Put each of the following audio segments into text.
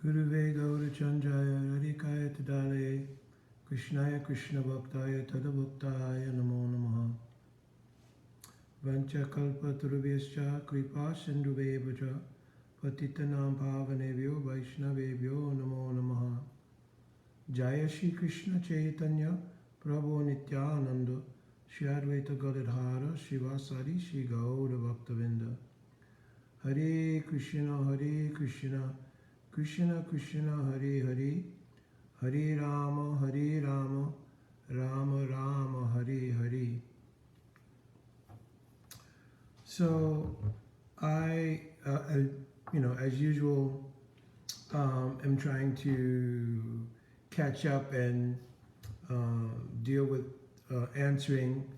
Guruve Gaura Chanjaya Radhikaya Tadale Krishnaya Krishna Bhaktaya Tadabhaktaya Namo Namaha Vancha Kalpa Turubhyascha Kripa Sindhuvevacha Patitanam Pavanebhyo Vaishnavebhyo Namo Namaha Jaya Shri Krishna Chaitanya Prabhu Nityananda Shri Advaita Gadadhara Shivasari Shri Gaura Bhaktavinda Hare Krishna Krishna Krishna Hare Hare Hare Rama Rama Rama Hare Hare. So I as usual, am trying to catch up and deal with answering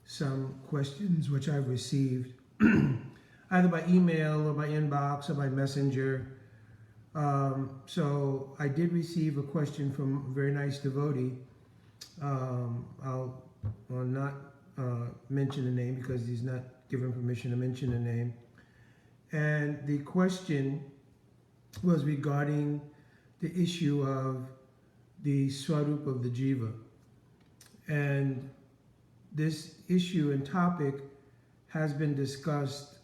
some questions which I've received either by email or by inbox or by messenger. So I did receive a question from a very nice devotee. I'll not mention the name because he's not given permission to mention the name. And the question was regarding the issue of the Swarup of the Jiva. And this issue and topic has been discussed,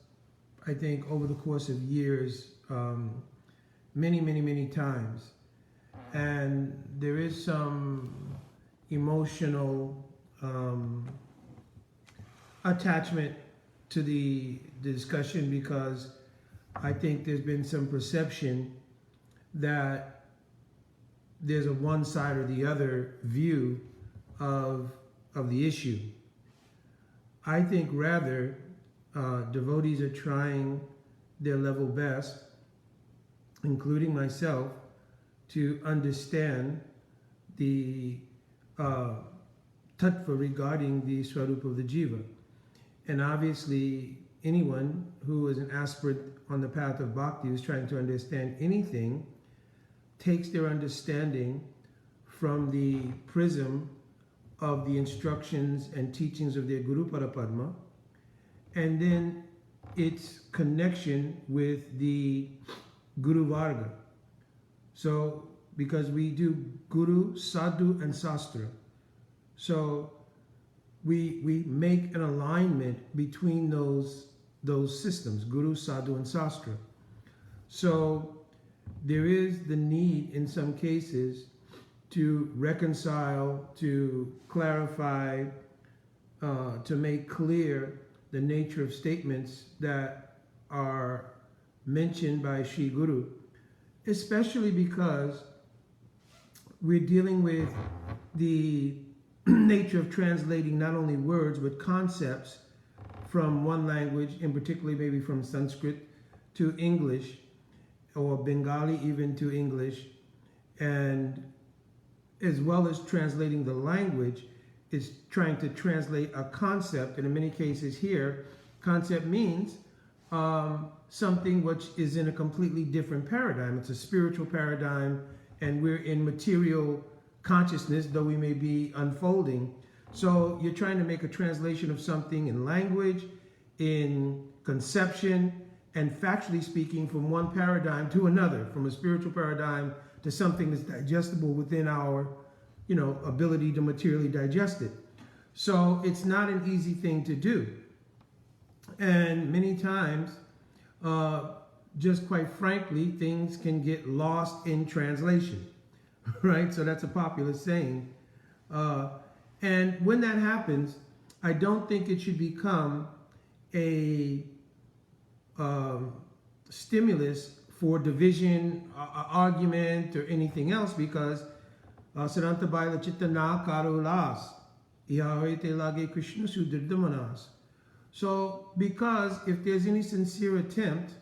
I think, over the course of years, many times. And there is some emotional attachment to the discussion because I think there's been some perception that there's a one side or the other view of the issue. I think rather devotees are trying their level best, including myself, to understand the tattva regarding the Swarup of the Jiva. And obviously, anyone who is an aspirant on the path of bhakti who's trying to understand anything takes their understanding from the prism of the instructions and teachings of their Guru Parapadma, and then its connection with the Guru Varga. So, because we do Guru, Sadhu, and Sastra. So, we make an alignment between those systems, Guru, Sadhu, and Sastra. So, there is the need in some cases to reconcile, to clarify, to make clear the nature of statements that are mentioned by Shri Guru, especially because we're dealing with the nature of translating not only words but concepts from one language, in particular maybe from Sanskrit to English, or Bengali even to English, and as well as translating the language, is trying to translate a concept, and in many cases here, concept means something which is in a completely different paradigm. It's a spiritual paradigm, and we're in material consciousness, though we may be unfolding. So you're trying to make a translation of something in language, in conception, and factually speaking, from one paradigm to another, from a spiritual paradigm to something that's digestible within our, ability to materially digest it. So it's not an easy thing to do. And many times, just quite frankly, things can get lost in translation, right? So that's a popular saying. And when that happens, I don't think it should become a stimulus for division, argument, or anything else, because Saranta Baila Chitta Na Karulas Ihahoite Lage Krishna Sudirdamanas. So, because if there's any sincere attempt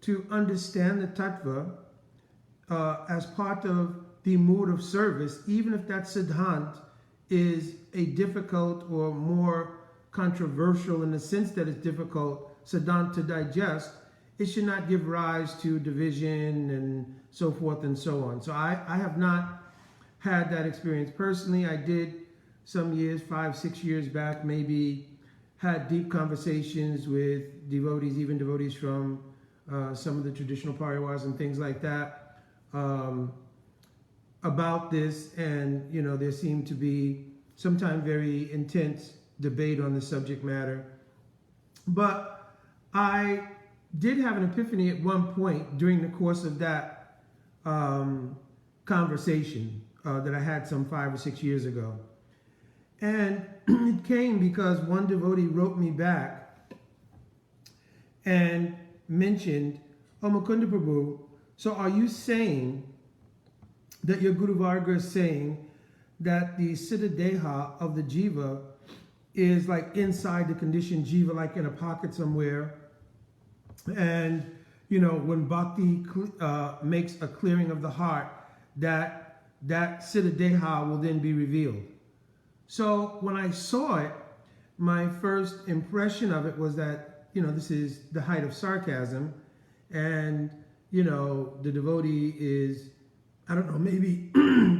to understand the tattva as part of the mood of service, even if that siddhant is a difficult or more controversial in the sense that it's difficult siddhant to digest, it should not give rise to division and so forth and so on. So I have not had that experience personally. I did some years, 5-6 years back, maybe had deep conversations with devotees, even devotees from some of the traditional pariwars and things like that, about this, and there seemed to be sometimes very intense debate on the subject matter. But I did have an epiphany at one point during the course of that conversation that I had some 5 or 6 years ago. And it came because one devotee wrote me back and mentioned, "Oh, Mukunda Prabhu, so are you saying that your Guru Varga is saying that the Siddha Deha of the Jiva is like inside the conditioned Jiva, like in a pocket somewhere? And, when Bhakti makes a clearing of the heart, that Siddha Deha will then be revealed." So when I saw it, my first impression of it was that, this is the height of sarcasm. And, the devotee is, I don't know, maybe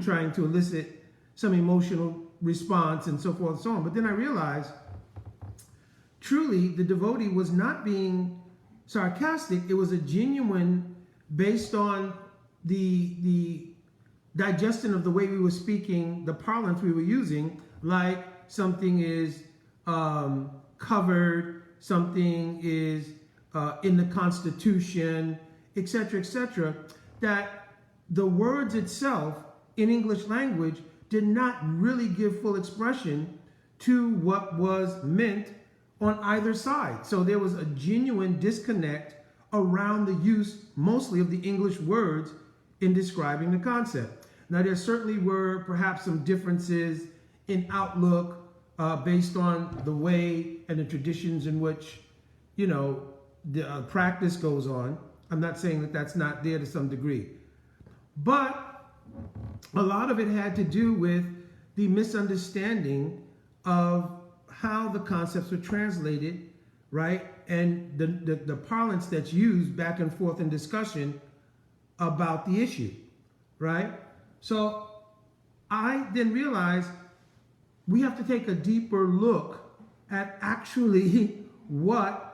trying to elicit some emotional response and so forth and so on. But then I realized, truly, the devotee was not being sarcastic. It was a genuine, based on the digestion of the way we were speaking, the parlance we were using, like something is covered, something is in the Constitution, etc., that the words itself in English language did not really give full expression to what was meant on either side. So there was a genuine disconnect around the use mostly of the English words in describing the concept. Now, there certainly were perhaps some differences in outlook based on the way and the traditions in which, the practice goes on. I'm not saying that that's not there to some degree. But a lot of it had to do with the misunderstanding of how the concepts were translated, right? And the parlance that's used back and forth in discussion about the issue, right? So I then realized we have to take a deeper look at actually what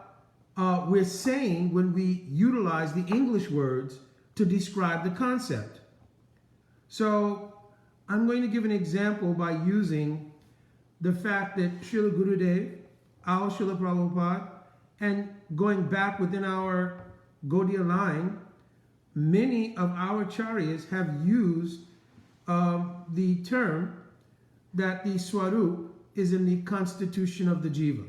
we're saying when we utilize the English words to describe the concept. So I'm going to give an example by using the fact that Srila Gurudev, our Srila Prabhupada, and going back within our Gaudiya line, many of our acharyas have used the term that the Swarup is in the constitution of the Jiva.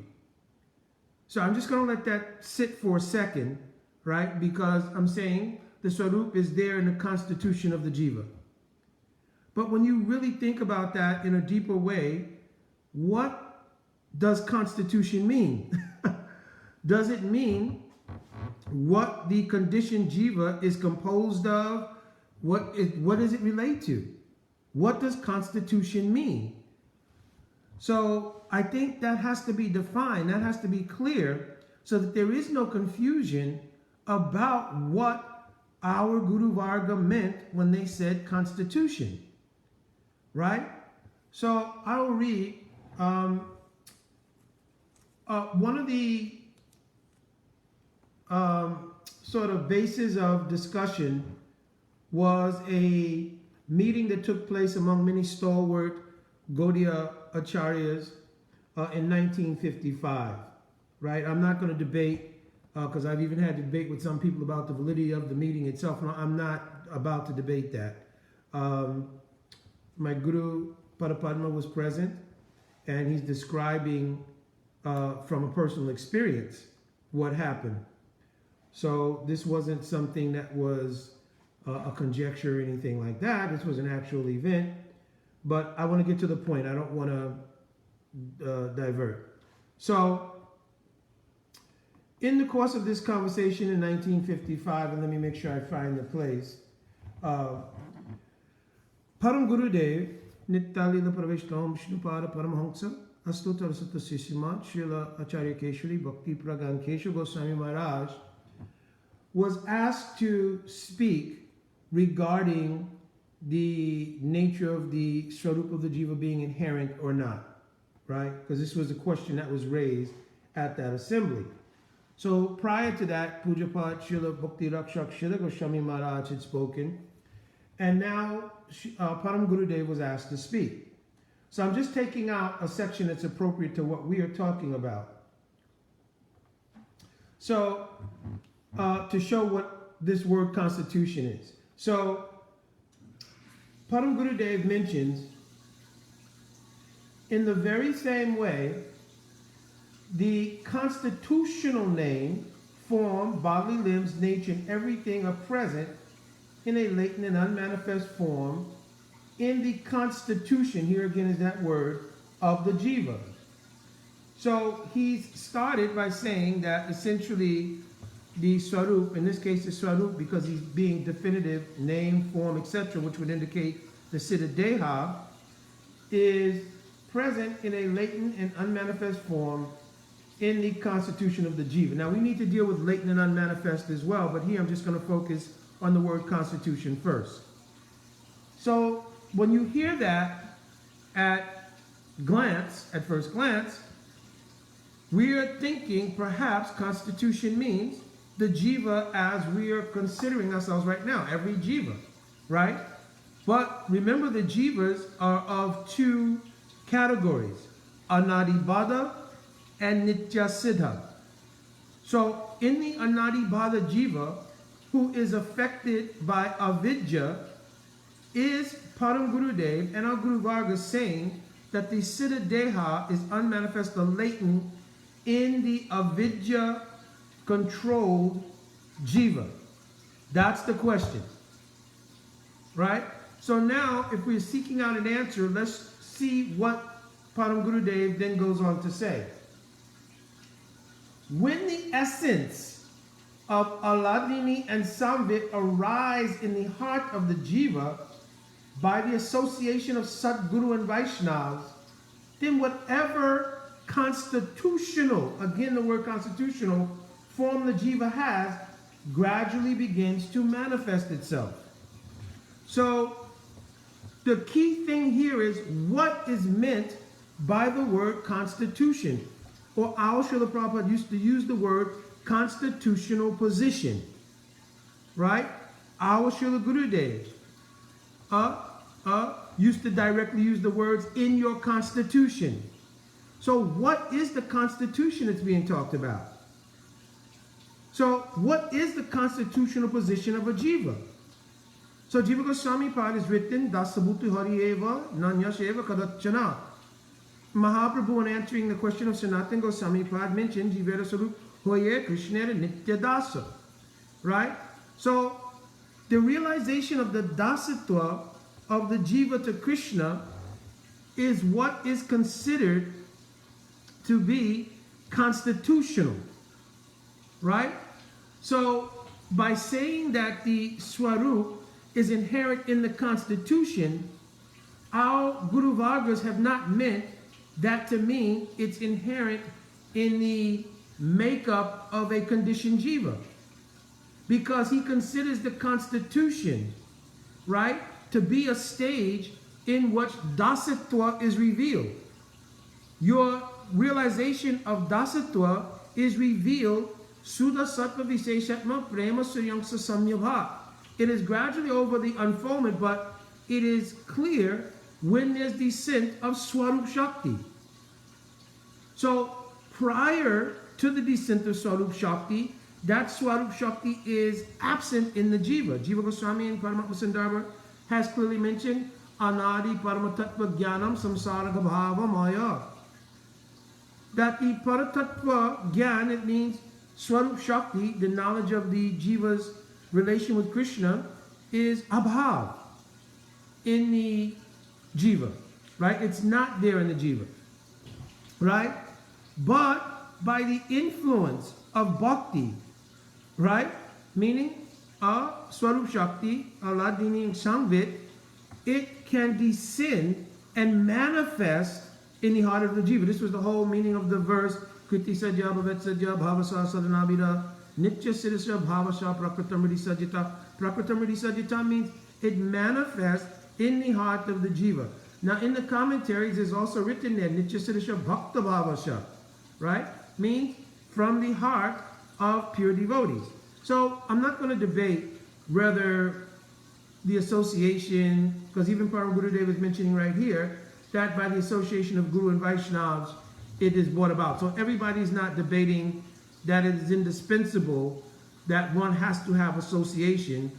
So I'm just going to let that sit for a second, right? Because I'm saying the Swarup is there in the constitution of the Jiva. But when you really think about that in a deeper way, what does constitution mean? Does it mean what the conditioned Jiva is composed of? What does it relate to? What does constitution mean? So I think that has to be defined, that has to be clear, so that there is no confusion about what our Guru Varga meant when they said constitution, right? So I will read one of the sort of bases of discussion was a meeting that took place among many stalwart Gaudiya acharyas in 1955, right? I'm not going to debate, because I've even had debate with some people about the validity of the meeting itself. No, I'm not about to debate that. My Guru Parapadma was present, and he's describing from a personal experience what happened. So this wasn't something that was a conjecture or anything like that. This was an actual event. But I want to get to the point. I don't want to divert. So in the course of this conversation in 1955, and let me make sure I find the place, Param Gurudev, Nittalila Pravishtam Shnupada Paramhamsa, Astutar Sutta Sriman, Srila Acharya Keshwari, Bhakti Pragan Keshu Goswami Maharaj, was asked to speak regarding the nature of the Swarup of the Jiva being inherent or not, right? Because this was a question that was raised at that assembly. So prior to that, Pujapat Srila Bhakti Rakshak Srila Goswami Maharaj had spoken, And now Param Gurudev was asked to speak. So I'm just taking out a section that's appropriate to what we are talking about. So, to show what this word constitution is. So, Param Gurudev mentions, in the very same way, the constitutional name, form, bodily limbs, nature, and everything are present in a latent and unmanifest form in the constitution, here again is that word, of the jiva. So he's started by saying that essentially the swarup, in this case the swarup because he's being definitive, name, form, etc., which would indicate the siddha deha, is present in a latent and unmanifest form in the constitution of the jiva. Now we need to deal with latent and unmanifest as well, but here I'm just going to focus on the word constitution first. So when you hear that at first glance, we are thinking perhaps constitution means the jiva as we are considering ourselves right now, every jiva, right? But remember the jivas are of two categories, anadibada and nityasiddha. So in the anadibada jiva, who is affected by avidya, is Param Gurudev and our Guru Varga saying that the siddha deha is unmanifest or latent in the avidya controlled jiva. That's the question, right? So now if we're seeking out an answer, let's see what Param Gurudev then goes on to say. When the essence of Aladini and Samvit arise in the heart of the jiva by the association of Sadguru and Vaishnavas, then whatever constitutional, again the word constitutional, form the jiva has, gradually begins to manifest itself. So the key thing here is what is meant by the word constitution. Or our Srila Prabhupada used to use the word constitutional position. Right? Our Srila Gurudev used to directly use the words in your constitution. So what is the constitution that's being talked about? So what is the constitutional position of a jiva? So Jiva Goswami Pad is written, Dasabhuti Hari Eva, Nanyash Eva Kadachana. Mahaprabhu, in answering the question of Sanatan Goswami Pad, mentioned Jivera Sarup Hoye Krishnera Nitya Dasa. Right? So the realization of the dasatva of the jiva to Krishna is what is considered to be constitutional. Right? So by saying that the swarup is inherent in the constitution, our Guru Vargas have not meant that to mean it's inherent in the makeup of a conditioned jiva. Because he considers the constitution, right, to be a stage in which dasatva is revealed. Your realization of dasatva is revealed Sudha Sattva Visheshatma Prema Suryangsa Samyabha. It is gradually over the unfoldment, but it is clear when there's descent of Swarup Shakti. So prior to the descent of Swarup Shakti, that Swarup Shakti is absent in the jiva. Jiva Goswami in Paramatma Sandarbha has clearly mentioned Anadi Paramatatva Jnanam Samsaraga Bhava Maya. That the Paratattva Jnana, it means Swarup Shakti, the knowledge of the jiva's relation with Krishna, is abhav in the jiva, right? It's not there in the jiva, right? But by the influence of bhakti, right? Meaning Swarup Shakti, Aladini and Samvit, it can descend and manifest in the heart of the jiva. This was the whole meaning of the verse, Kriti Sajya Bhavet Sajya Bhavasa Sadanabhida Nitya Siddhasya Bhavasha Prakratamriti Sajita. Prakratamriti Sajita means it manifests in the heart of the jiva. Now in the commentaries there's also written there Nitya Siddhasya Bhakta Bhavasha, right? Means from the heart of pure devotees. So I'm not going to debate whether the association, because even Param Gurudev is mentioning right here, that by the association of Guru and Vaishnavas, it is brought about. So everybody's not debating that it is indispensable that one has to have association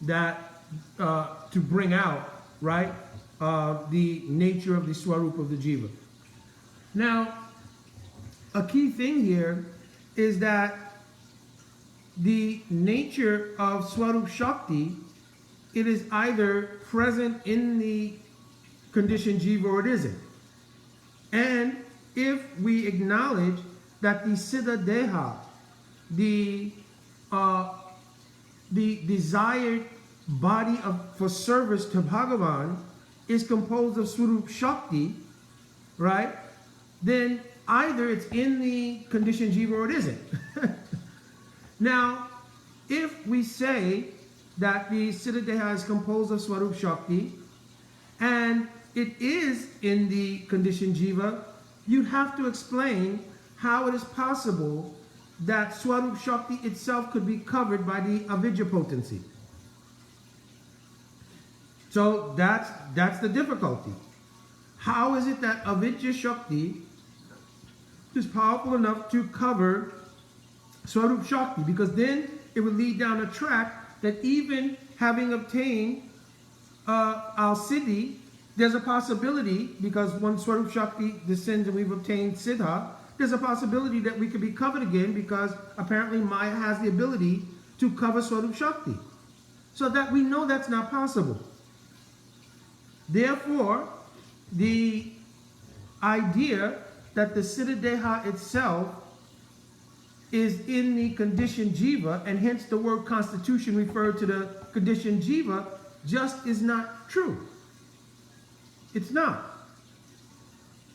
that to bring out, right, the nature of the Swarup of the Jiva. Now, a key thing here is that the nature of Swarup Shakti, it is either present in the conditioned jiva or it isn't. And if we acknowledge that the Siddha Deha, the desired body for service to Bhagavan is composed of Swarup Shakti, right? Then either it's in the conditioned jiva or it isn't. Now, if we say that the Siddha Deha is composed of Swarup Shakti and it is in the conditioned jiva, you have to explain how it is possible that Swarup Shakti itself could be covered by the avidya potency. So that's the difficulty. How is it that avidya Shakti is powerful enough to cover Swarup Shakti? Because then it would lead down a track that even having obtained our siddhi, there's a possibility, because when Swarup Shakti descends and we've obtained siddha, there's a possibility that we could be covered again, because apparently Maya has the ability to cover Swarup Shakti. So that we know that's not possible. Therefore, the idea that the Siddha Deha itself is in the conditioned jiva, and hence the word constitution referred to the conditioned jiva, just is not true. It's not.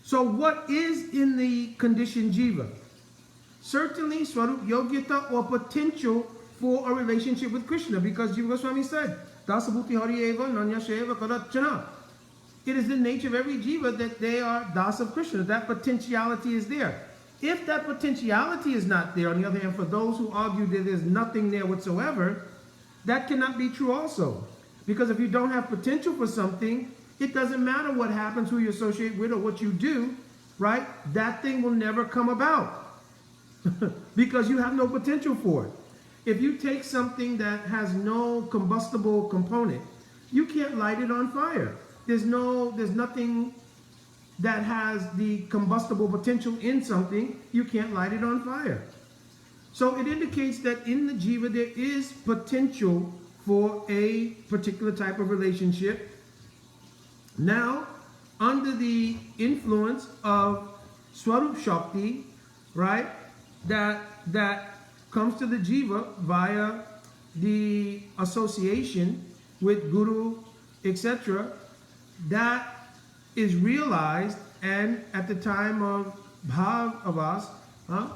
So what is in the conditioned jiva? Certainly Swarup Yogyata, or potential for a relationship with Krishna, because Jiva Goswami said, Dasabhuti Hari Eva Nanya Sheva Kadachana. It is the nature of every jiva that they are das of Krishna. That potentiality is there. If that potentiality is not there, on the other hand, for those who argue that there's nothing there whatsoever, that cannot be true also. Because if you don't have potential for something, it doesn't matter what happens, who you associate with, or what you do, right? That thing will never come about because you have no potential for it. If you take something that has no combustible component, you can't light it on fire. There's nothing that has the combustible potential in something, you can't light it on fire. So it indicates that in the jiva there is potential for a particular type of relationship. Now, under the influence of Swarup Shakti, right, that comes to the jiva via the association with Guru, etc., that is realized, and at the time of bhav avas,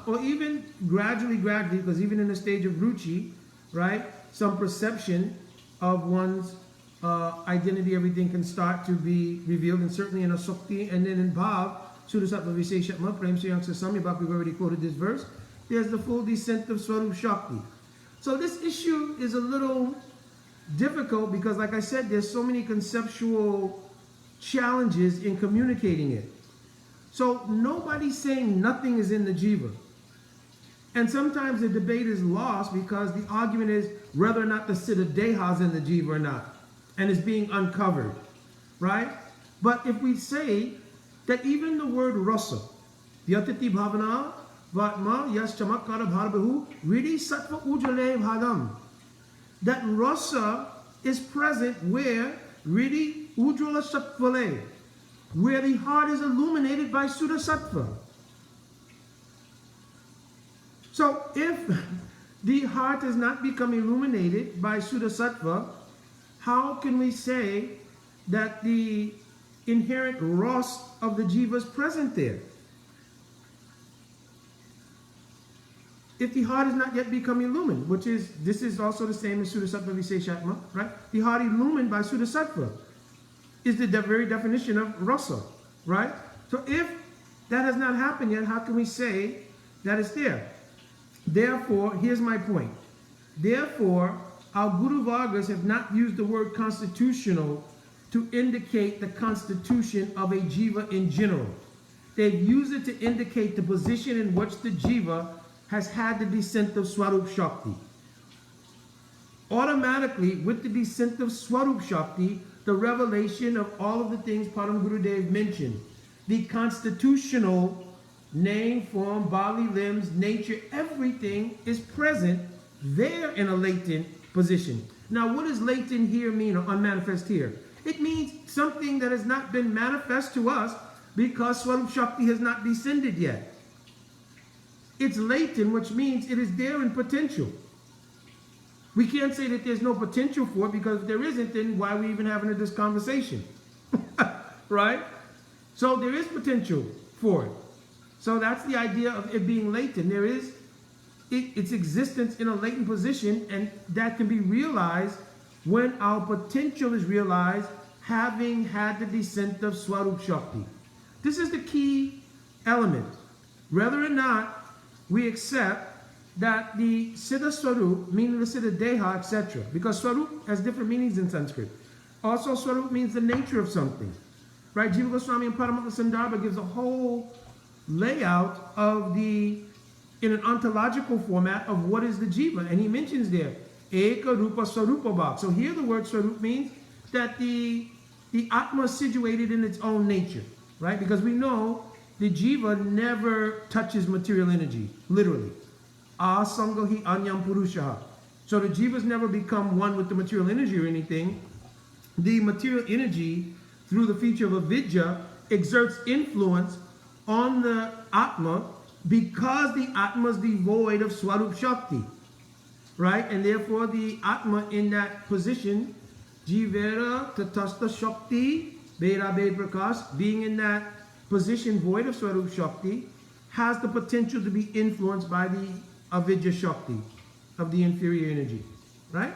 or even gradually, because even in the stage of ruchi, right, some perception of one's identity, everything can start to be revealed, and certainly in a sukti, and then in bhav, Sudasattva Visheshatma, Prem Sriyangsa Samyabhak, we've already quoted this verse, there's the full descent of Swarup Shakti. So this issue is a little difficult because, like I said, there's so many conceptual challenges in communicating it. So nobody's saying nothing is in the jiva. And sometimes the debate is lost because the argument is whether or not the Siddha Deha is in the jiva or not, and is being uncovered, right? But if we say that even the word rasa, vyatiti bhavana vatma yas chamakkara bharbahu ridi sattva ujale bhadam, that rasa is present where ridi ujjala sattvale, where the heart is illuminated by Suddha Sattva. So if the heart has not become illuminated by Suddha Sattva, how can we say that the inherent ras of the jiva is present there? If the heart has not yet become illumined, this is also the same as Suddha Sattva Visheshatma, right? The heart illumined by Suddha Sattva is the very definition of rasa, right? So if that has not happened yet, how can we say that it's there? Therefore, here's my point. Therefore, our Guru Vargas have not used the word constitutional to indicate the constitution of a jiva in general. They've used it to indicate the position in which the jiva has had the descent of Swarup Shakti. Automatically, with the descent of Swarup Shakti, the revelation of all of the things Param Gurudev mentioned, the constitutional name, form, bodily limbs, nature, everything is present there in a latent position. Now, what does latent here mean, or unmanifest here? It means something that has not been manifest to us because Swarup Shakti has not descended yet. It's latent, which means it is there in potential. We can't say that there's no potential for it, because if there isn't, then why are we even having this conversation? Right? So there is potential for it. So that's the idea of it being latent. There is its existence in a latent position, and that can be realized when our potential is realized, having had the descent of Swarup Shakti. This is the key element. Whether or not we accept that the Siddha Swarup, meaning the Siddha Deha, etc., because Swarup has different meanings in Sanskrit. Also, Swarup means the nature of something. Right? Jiva Goswami and Paramahansa Sandarbha gives a whole layout of in an ontological format of what is the jiva, and he mentions there Eka Rupa Swarupa Bhak. So here the word Swarup means that the Atma is situated in its own nature, right? Because we know the jiva never touches material energy, literally. Asangahi Anyam Purushaha. So the jivas never become one with the material energy or anything. The material energy, through the feature of avidya, exerts influence on the Atma because the Atma is devoid of Swarup Shakti, right? And therefore the Atma in that position, Jivera Tatasta Shakti, Bera Bed Prakash, being in that position void of Swarup Shakti, has the potential to be influenced by the avidya Shakti of the inferior energy, right?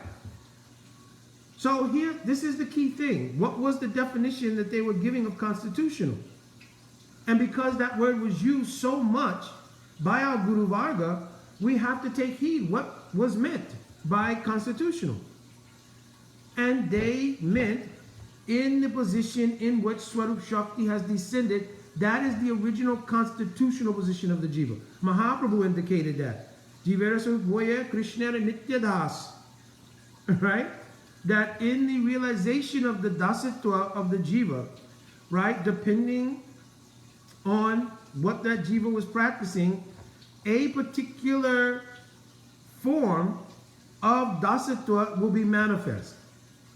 So here, this is the key thing. What was the definition that they were giving of constitutional? And because that word was used so much by our Guru Varga, we have to take heed what was meant by constitutional. And they meant in the position in which Swarup Shakti has descended. That is the original constitutional position of the jiva. Mahaprabhu indicated that. Jivera Swarup Krishna Nityadas. Right? That in the realization of the dasitva of the jiva, right, depending on what that jiva was practicing, a particular form of dasitva will be manifest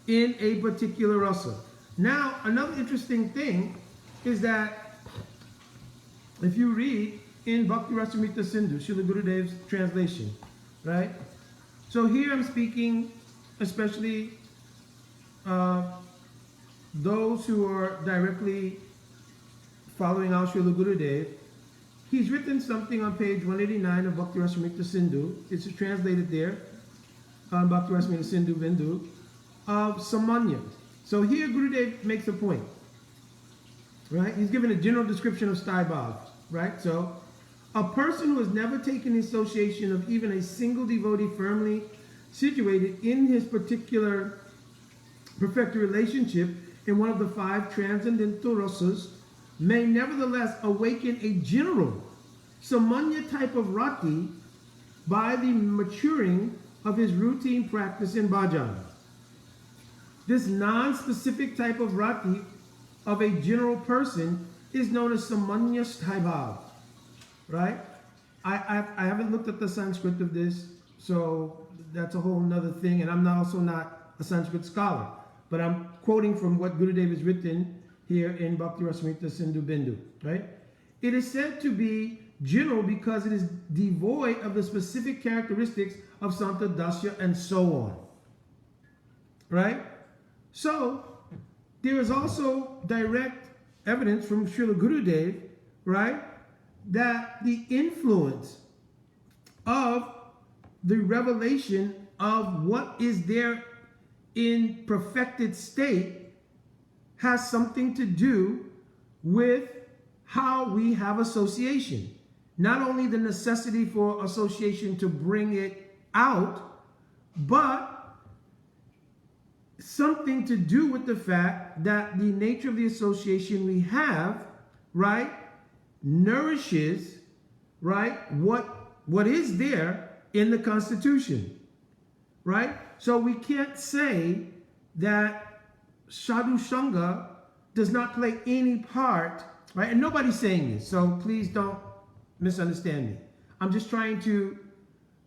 in a particular rasa. Now, another interesting thing is that if you read in Bhakti Rasamrita Sindhu, Srila Gurudev's translation, right? So here I'm speaking especially those who are directly following our Srila Gurudev. He's written something on page 189 of Bhakti Rasamrita Sindhu. It's translated there on Bhakti Rasamrita Sindhu Bindu of Samanya. So here Gurudev makes a point, right? He's given a general description of Staibhav, right? So a person who has never taken the association of even a single devotee firmly situated in his particular perfected relationship in one of the five transcendental rasas may nevertheless awaken a general samanya type of rati by the maturing of his routine practice in bhajan. This non-specific type of rati of a general person is known as samanya staibhav, right? I haven't looked at the Sanskrit of this, so that's a whole nother thing, and I'm also not a Sanskrit scholar, but I'm quoting from what Gurudev has written here in Bhakti Rasamrita Sindhu Bindu, right? It is said to be general because it is devoid of the specific characteristics of Santa Dasya and so on, right? So there is also direct evidence from Srila Gurudev, right, that the influence of the revelation of what is there in perfected state has something to do with how we have association. Not only the necessity for association to bring it out, but something to do with the fact that the nature of the association we have, right, nourishes, right, what is there in the Constitution, right? So we can't say that Sadhu Sangha does not play any part, right? And nobody's saying this, so please don't misunderstand me. I'm just trying to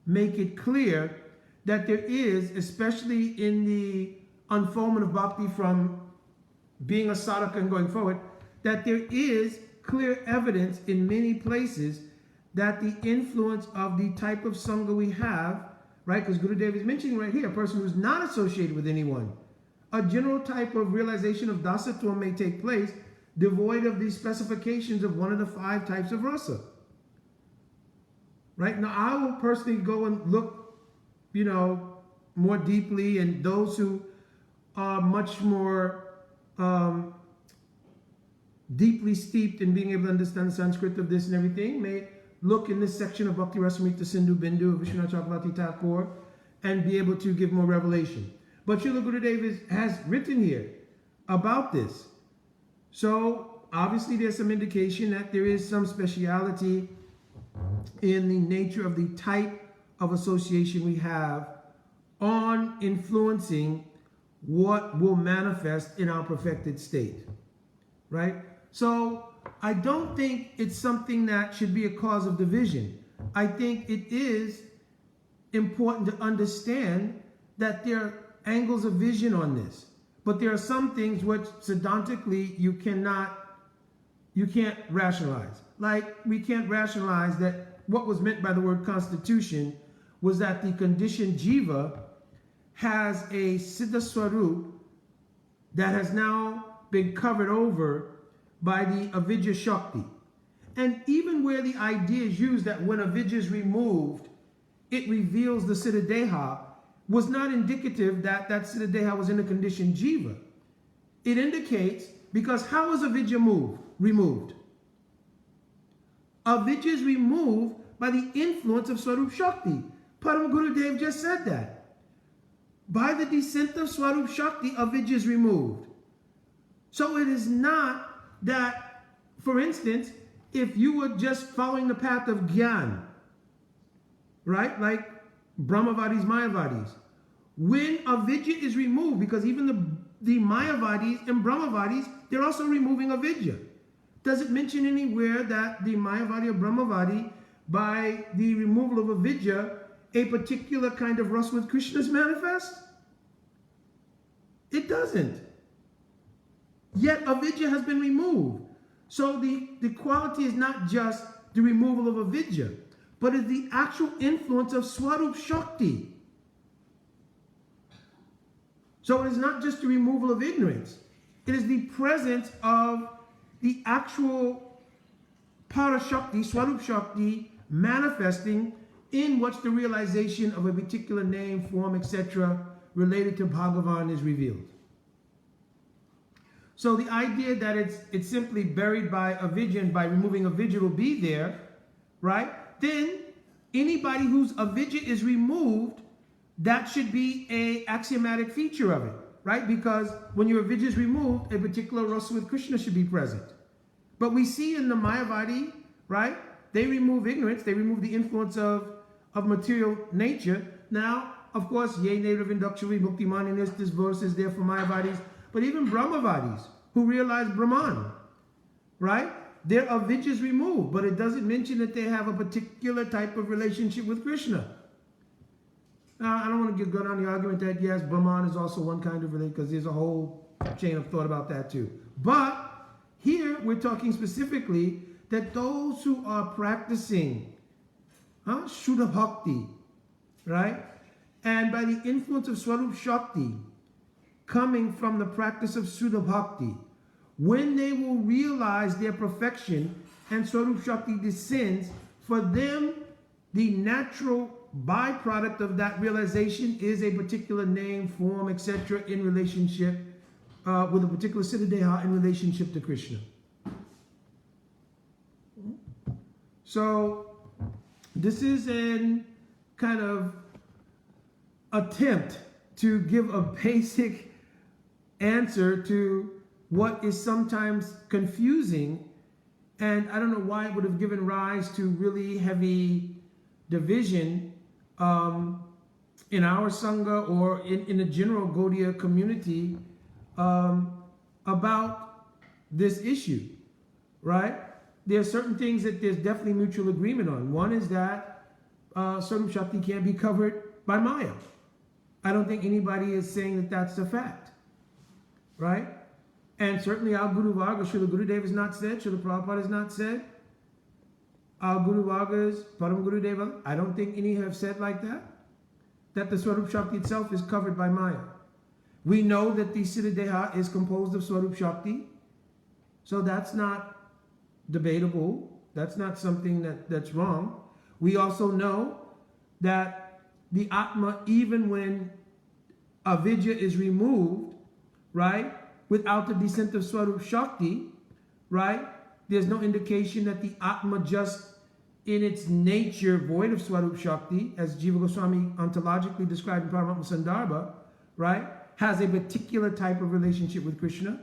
make it clear that there is, especially in the unfoldment of bhakti from being a sadhaka and going forward, that there is clear evidence in many places that the influence of the type of sangha we have, right? Because Gurudev is mentioning right here, a person who's not associated with anyone, a general type of realization of dasatvam may take place, devoid of the specifications of one of the 5 types of rasa. Right? Now, I will personally go and look, more deeply, and those who are much more deeply steeped in being able to understand Sanskrit of this and everything may look in this section of Bhakti Rasamrita Sindhu Bindu of Vishwanath Chakravarti Thakur and be able to give more revelation. But Srila Gurudev has written here about this. So obviously there's some indication that there is some speciality in the nature of the type of association we have on influencing what will manifest in our perfected state, right? So I don't think it's something that should be a cause of division. I think it is important to understand that there are angles of vision on this, but there are some things which sedantically you can't rationalize. Like, we can't rationalize that what was meant by the word constitution was that the conditioned jiva has a siddha swarup that has now been covered over by the avidya shakti. And even where the idea is used that when avidya is removed, it reveals the siddha deha, was not indicative that that siddha deha was in a conditioned jiva. It indicates, because how is avidya removed? Avidya is removed by the influence of Swarup Shakti. Param Gurudev just said that. By the descent of Swarup Shakti, avidya is removed. So it is not that, for instance, if you were just following the path of Gyan, right, like Brahmavadis, Mayavadis, when avidya is removed, because even the Mayavadis and Brahmavadis, they're also removing avidya. Does it mention anywhere that the Mayavadi or Brahmavadi, by the removal of avidya, a particular kind of rasa with Krishna is manifest? It doesn't. Yet avidya has been removed. So the quality is not just the removal of avidya, but is the actual influence of Swarup Shakti. So it is not just the removal of ignorance. It is the presence of the actual Parashakti, Swarup Shakti, manifesting in what's the realization of a particular name, form, etc. related to Bhagavan is revealed. So the idea that it's simply buried by avidya and by removing avidya will be there, right? Then anybody whose avidya is removed, that should be an axiomatic feature of it, right? Because when your avidya is removed, a particular rasa with Krishna should be present. But we see in the Mayavadi, right? They remove ignorance, they remove the influence of material nature. Now, of course, ye native induction, mukti maninis, this verse is there for Mayavadis, but even Brahmavadis who realize Brahman, right? Their avidya is removed, but it doesn't mention that they have a particular type of relationship with Krishna. Now, I don't want to go down the argument that, yes, Brahman is also one kind of relationship, because there's a whole chain of thought about that too. But here, we're talking specifically that those who are practicing Shuddha Bhakti, right? And by the influence of Swarup Shakti, coming from the practice of Shuddha Bhakti, when they will realize their perfection and Swarup Shakti descends, for them, the natural byproduct of that realization is a particular name, form, etc. in relationship with a particular siddha deha in relationship to Krishna. So this is a kind of attempt to give a basic answer to what is sometimes confusing, and I don't know why it would have given rise to really heavy division in our Sangha or in the general Gaudiya community about this issue, right? There are certain things that there's definitely mutual agreement on. One is that Swarup Shakti can't be covered by Maya. I don't think anybody is saying that that's a fact, right? And certainly our Guru Varga, Srila Gurudev has not said, Srila Prabhupada has not said, our Guru Vargas, Param Gurudeva, I don't think any have said like that the Swarup Shakti itself is covered by Maya. We know that the Siddha Deha is composed of Swarup Shakti, so that's not debatable. That's not something that's wrong. We also know that the Atma, even when avidya is removed, right, without the descent of Swarup Shakti, right, there's no indication that the Atma just in its nature void of Swarup Shakti, as Jiva Goswami ontologically described in Paramatma Sandarbha, right, has a particular type of relationship with Krishna.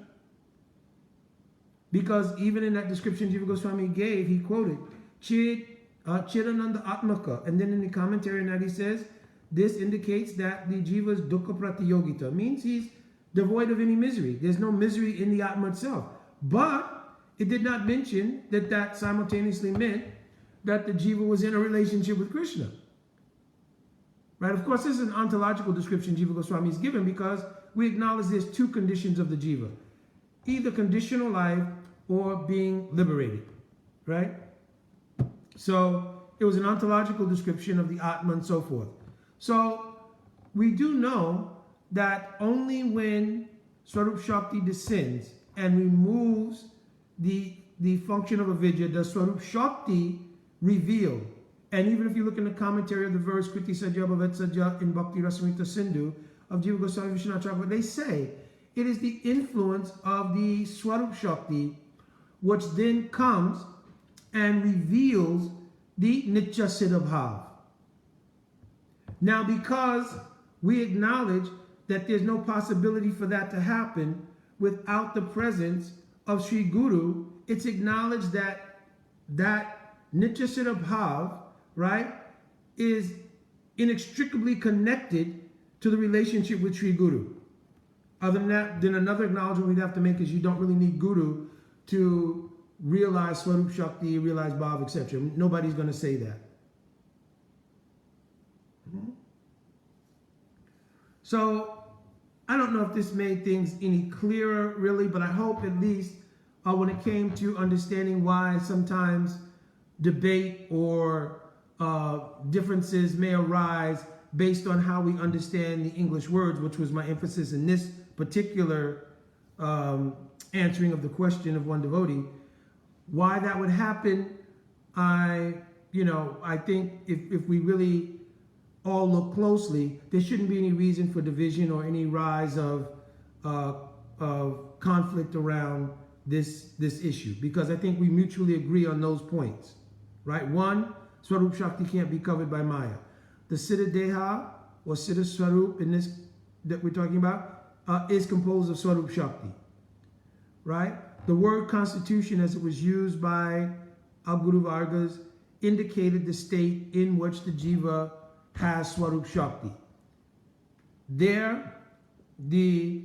Because even in that description Jiva Goswami gave, he quoted Chidananda Atmaka, and then in the commentary on that he says, this indicates that the Jiva's dukkha pratiyogita, means he's devoid of any misery. There's no misery in the Atma itself. But it did not mention that simultaneously meant that the Jiva was in a relationship with Krishna. Right? Of course, this is an ontological description Jiva Goswami is given because we acknowledge there's two conditions of the Jiva. Either conditional life or being liberated. Right? So it was an ontological description of the Atma and so forth. So we do know that only when Swarup Shakti descends and removes the function of avidya does Swarup Shakti reveal. And even if you look in the commentary of the verse Kriti Sajja Bhavet Sajja in Bhakti Rasamrita Sindhu of Jiva Goswami Vishwanath Chakravarti, they say it is the influence of the Swarup Shakti which then comes and reveals the Nitya Siddha Bhav. Now, because we acknowledge that there's no possibility for that to happen without the presence of Sri Guru, it's acknowledged that Nitya Siddha Bhav, right, is inextricably connected to the relationship with Sri Guru. Other than that, then another acknowledgement we'd have to make is you don't really need Guru to realize Swarup Shakti, realize Bhav, etc. Nobody's going to say that. So, I don't know if this made things any clearer, really, but I hope at least when it came to understanding why sometimes debate or differences may arise based on how we understand the English words, which was my emphasis in this particular answering of the question of one devotee. Why that would happen, I think if we really all look closely, there shouldn't be any reason for division or any rise of conflict around this issue, because I think we mutually agree on those points, right? One, Swarup Shakti can't be covered by Maya. The Siddha Deha or Siddha Swarup in this that we're talking about is composed of Swarup Shakti, right? The word constitution, as it was used by our Guru Vargas, indicated the state in which the Jiva has Swarup Shakti. There, the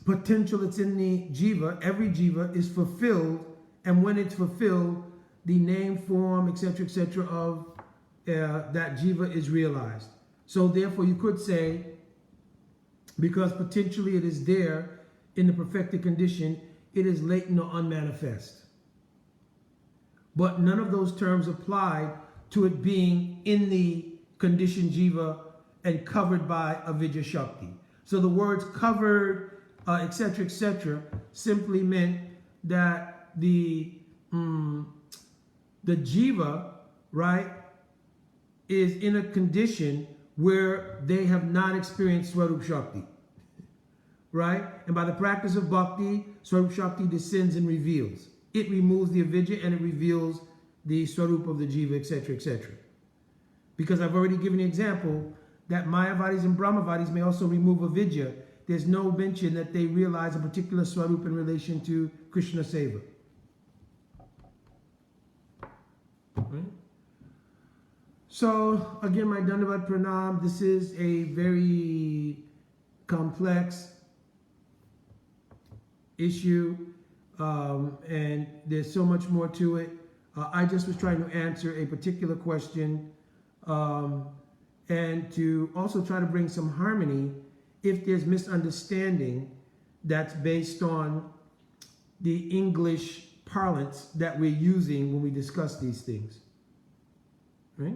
potential that's in the Jiva, every Jiva, is fulfilled, and when it's fulfilled, the name, form, etc., of that Jiva is realized. So therefore, you could say, because potentially it is there in the perfected condition, it is latent or unmanifest. But none of those terms apply to it being in the conditioned Jiva and covered by Avidya Shakti. So the words covered, etc., simply meant that the Jiva, right, is in a condition where they have not experienced Swarup Shakti, right? And by the practice of bhakti, Swarup Shakti descends and reveals. It removes the avidya and it reveals the Swarup of the Jiva, etc. Because I've already given an example that Mayavadis and Brahmavadis may also remove avidya there's no mention that they realize a particular Swarup in relation to Krishna Seva. Right? So, again, my Dandavat Pranam, this is a very complex issue, and there's so much more to it. I just was trying to answer a particular question, and to also try to bring some harmony if there's misunderstanding that's based on the English parlance that we're using when we discuss these things. Right?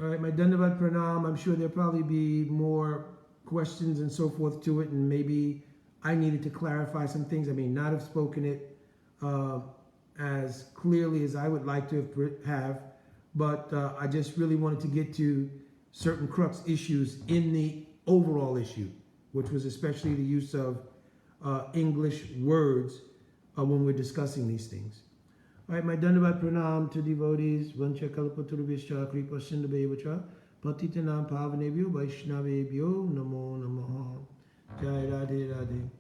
All right, my Dandavat Pranam, I'm sure there'll probably be more questions and so forth to it, and maybe I needed to clarify some things. I may not have spoken it as clearly as I would like to have, but I just really wanted to get to certain crux issues in the overall issue, which was especially the use of English words when we're discussing these things. All right, my Dandavat Pranam to devotees, Vancha Kalpaturubhischa Kripa Sindhubevacha, Patitanam Pavanebhyo Vaishnavebhyo Namo Namaha. Jai Radhe Radhe.